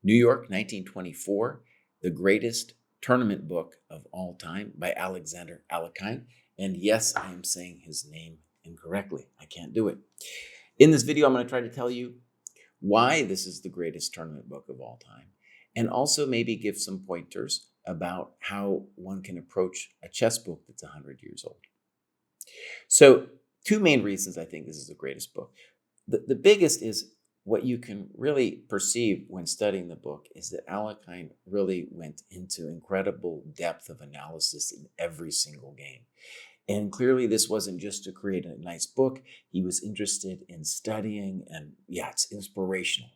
New York, 1924, The Greatest Tournament Book of All Time by Alexander Alekhine. And yes, I am saying his name incorrectly. I can't do it. In this video, I'm going to try to tell you why this is the greatest tournament book of all time, and also maybe give some pointers about how one can approach a chess book that's 100 years old. So, two main reasons I think this is the greatest book. The biggest is what you can really perceive when studying the book is that Alekhine really went into incredible depth of analysis in every single game. And clearly this wasn't just to create a nice book. He was interested in studying, and yeah, it's inspirational.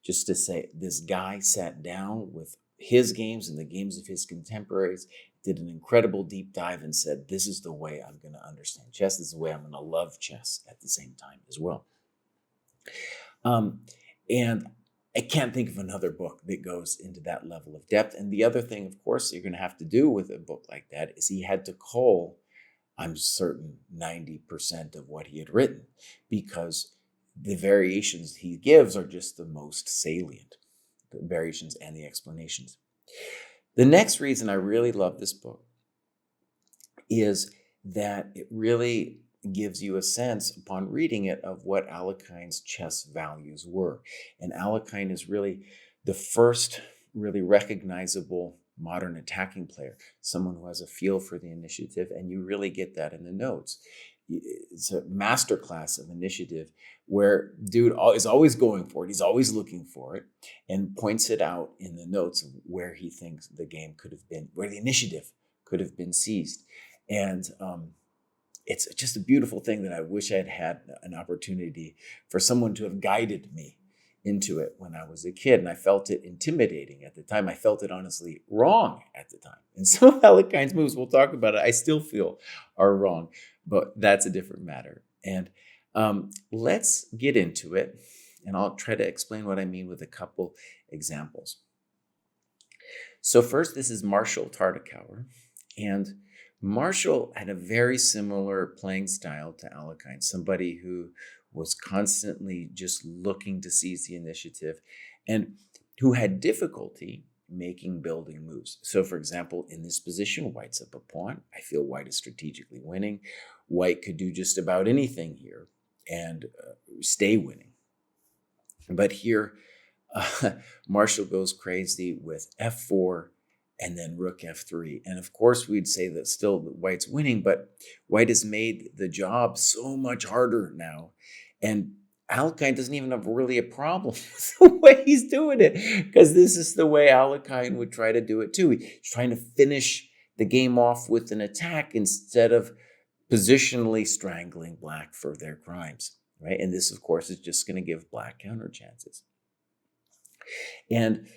Just to say, this guy sat down with his games and the games of his contemporaries, did an incredible deep dive and said, this is the way I'm going to understand chess. This is the way I'm going to love chess at the same time as well. And I can't think of another book that goes into that level of depth. And the other thing, of course, you're going to have to do with a book like that is he had to cull, I'm certain, 90% of what he had written, because the variations he gives are just the most salient, the variations and the explanations. The next reason I really love this book is that it really gives you a sense upon reading it of what Alekhine's chess values were. And Alekhine is really the first really recognizable modern attacking player, someone who has a feel for the initiative, and you really get that in the notes. It's a masterclass of initiative where dude is always going for it. He's always looking for it and points it out in the notes of where he thinks the game could have been, where the initiative could have been seized. And it's just a beautiful thing that I wish I had had an opportunity for someone to have guided me into it when I was a kid. And I felt it intimidating at the time. I felt it honestly wrong at the time. And some of Alekhine's moves, we'll talk about it, I still feel are wrong, but that's a different matter. And let's get into it. And I'll try to explain what I mean with a couple examples. So first, this is Marshall Tartakower. And Marshall had a very similar playing style to Alekhine, somebody who was constantly just looking to seize the initiative and who had difficulty making building moves. So for example, in this position, white's up a pawn. I feel white is strategically winning. White could do just about anything here and stay winning. But here, Marshall goes crazy with f4 and then rook f3. And of course, we'd say that still white's winning, but white has made the job so much harder now. And Alekhine doesn't even have really a problem with the way he's doing it, because this is the way Alekhine would try to do it too. He's trying to finish the game off with an attack instead of positionally strangling black for their crimes, right? And this, of course, is just going to give black counter chances. And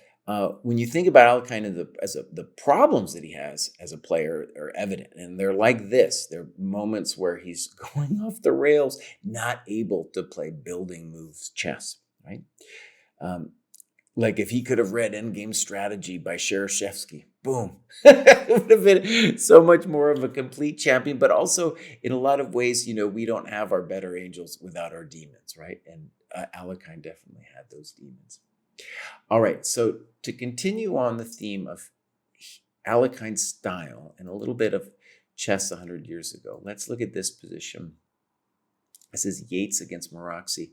when you think about Alekhine and the problems that he has as a player are evident, and they're like this. There are moments where he's going off the rails, not able to play building moves chess, right? Like if he could have read Endgame Strategy by Shereshevsky, boom, it would have been so much more of a complete champion. But also, in a lot of ways, we don't have our better angels without our demons, right? And Alekhine definitely had those demons. All right, so to continue on the theme of Alekhine's style and a little bit of chess 100 years ago, let's look at this position. This is Yates against Maroczy.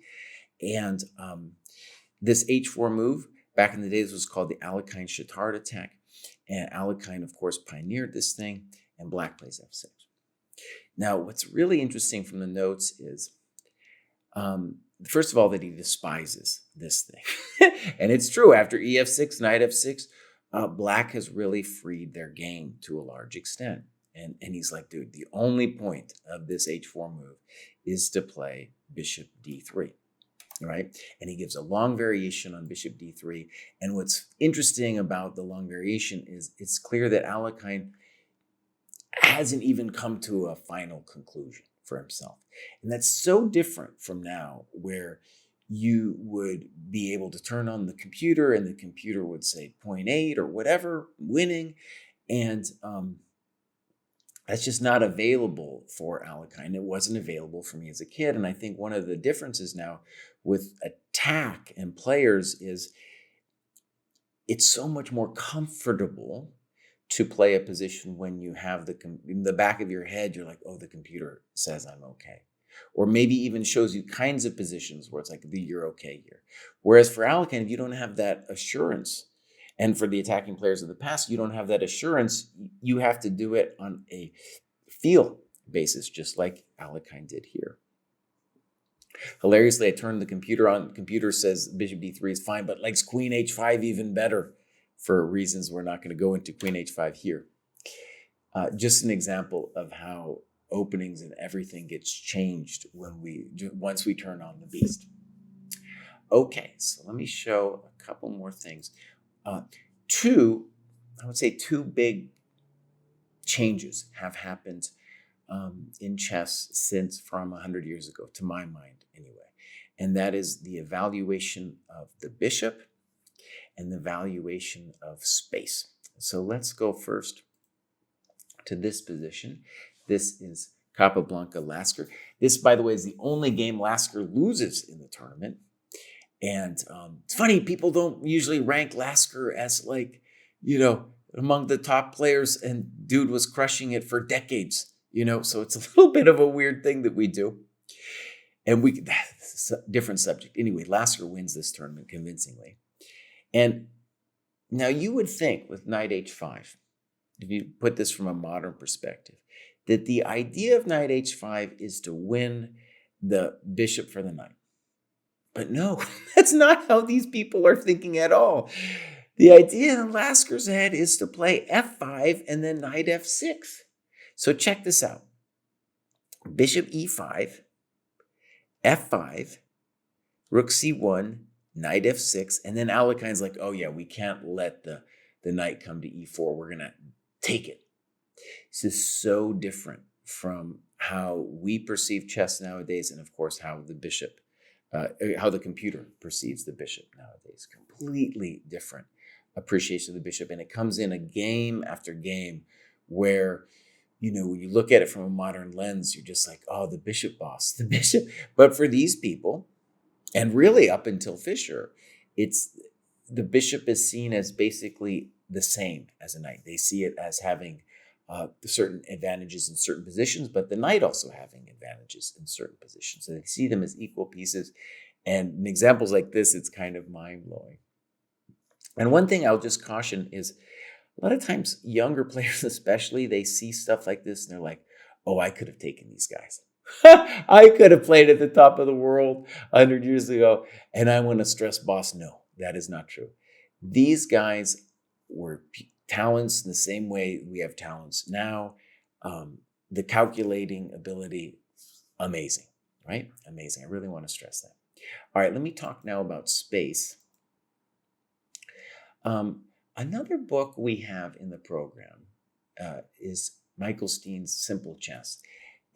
And this h4 move, back in the days, was called the Alekhine-Chittard attack. And Alekhine, of course, pioneered this thing, and black plays f6. Now, what's really interesting from the notes is, first of all, that he despises this thing. And it's true. After ef6, knight f6, black has really freed their game to a large extent. And he's like, dude, the only point of this h4 move is to play bishop d3, right? And he gives a long variation on bishop d3. And what's interesting about the long variation is it's clear that Alekhine hasn't even come to a final conclusion for himself. And that's so different from now, where you would be able to turn on the computer and the computer would say 0.8 or whatever, winning. And that's just not available for Alekhine. It wasn't available for me as a kid. And I think one of the differences now with attack and players is it's so much more comfortable to play a position when you have in the back of your head, you're like, oh, the computer says I'm okay. Or maybe even shows you kinds of positions where it's like, you're okay here. Whereas for Alekhine, if you don't have that assurance, and for the attacking players of the past, you don't have that assurance, you have to do it on a feel basis, just like Alekhine did here. Hilariously, I turned the computer on. The computer says bishop d3 is fine, but likes queen h5 even better for reasons we're not going to go into. Queen h5 here. Just an example of how openings and everything gets changed once we turn on the beast. Okay, so let me show a couple more things. Two big changes have happened in chess since from 100 years ago, to my mind anyway. And that is the evaluation of the bishop and the valuation of space. So let's go first to this position. This is Capablanca Lasker. This, by the way, is the only game Lasker loses in the tournament. And it's funny, people don't usually rank Lasker as among the top players, and dude was crushing it for decades. So it's a little bit of a weird thing that we do. And that's a different subject. Anyway, Lasker wins this tournament convincingly. And now you would think with knight h5, if you put this from a modern perspective, that the idea of knight h5 is to win the bishop for the knight. But no, that's not how these people are thinking at all. The idea in Lasker's head is to play f5 and then knight f6. So check this out. Bishop e5, f5, rook c1, knight f6, and then Alekhine's like, oh yeah, we can't let the knight come to e4. We're going to take it. This is so different from how we perceive chess nowadays, and of course how the computer perceives the bishop nowadays. Completely different appreciation of the bishop, and it comes in a game after game where, when you look at it from a modern lens, you're just like, oh, the bishop boss, the bishop. But for these people, and really up until Fischer, the bishop is seen as basically the same as a knight. They see it as having certain advantages in certain positions, but the knight also having advantages in certain positions. So they see them as equal pieces. And in examples like this, it's kind of mind-blowing. And one thing I'll just caution is, a lot of times younger players especially, they see stuff like this and they're like, oh, I could have taken these guys. I could have played at the top of the world 100 years ago. And I want to stress boss, no, that is not true. These guys were talents in the same way we have talents now. The calculating ability, amazing, right? Amazing. I really want to stress that. All right, let me talk now about space. Another book we have in the program is Michael Steen's Simple Chess.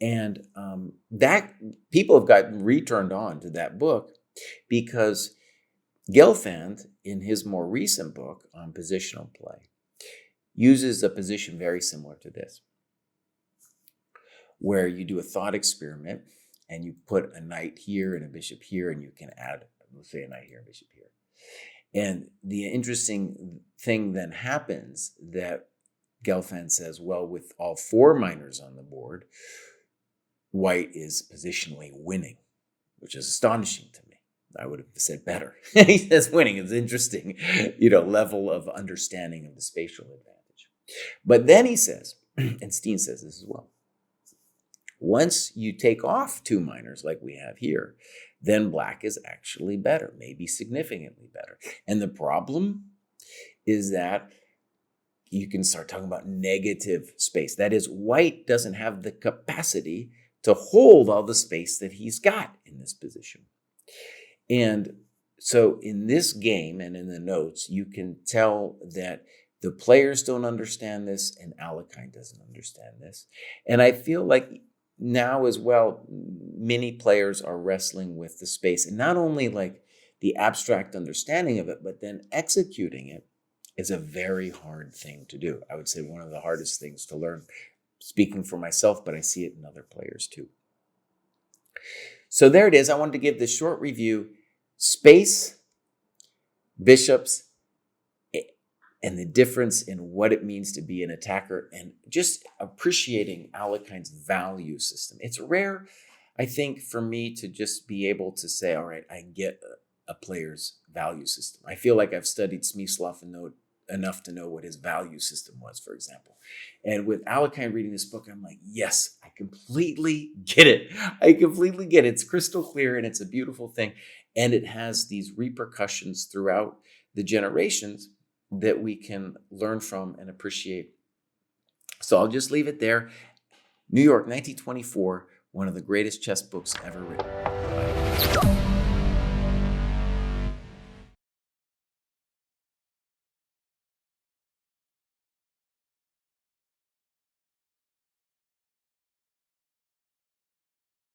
And that people have gotten returned on to that book because Gelfand, in his more recent book on positional play, uses a position very similar to this, where you do a thought experiment and you put a knight here and a bishop here, and you can add, let's say, a knight here and a bishop here. And the interesting thing then happens that Gelfand says, well, with all four minors on the board, white is positionally winning, which is astonishing to me. I would have said better. He says winning is interesting, level of understanding of the spatial advantage. But then he says, and Steen says this as well, once you take off two minors like we have here, then black is actually better, maybe significantly better. And the problem is that you can start talking about negative space. That is, white doesn't have the capacity to hold all the space that he's got in this position. And so in this game and in the notes, you can tell that the players don't understand this and Alekhine doesn't understand this. And I feel like now as well, many players are wrestling with the space, and not only like the abstract understanding of it, but then executing it is a very hard thing to do. I would say one of the hardest things to learn, speaking for myself, but I see it in other players too. So there it is. I wanted to give this short review. Space, bishops, and the difference in what it means to be an attacker, and just appreciating Alekhine's value system. It's rare, I think, for me to just be able to say, all right, I get a player's value system. I feel like I've studied Smyslov and know enough to know what his value system was, for example. And with Alekhine reading this book, I'm like, yes, I completely get it. I completely get it. It's crystal clear and it's a beautiful thing. And it has these repercussions throughout the generations that we can learn from and appreciate. So I'll just leave it there. New York, 1924, one of the greatest chess books ever written.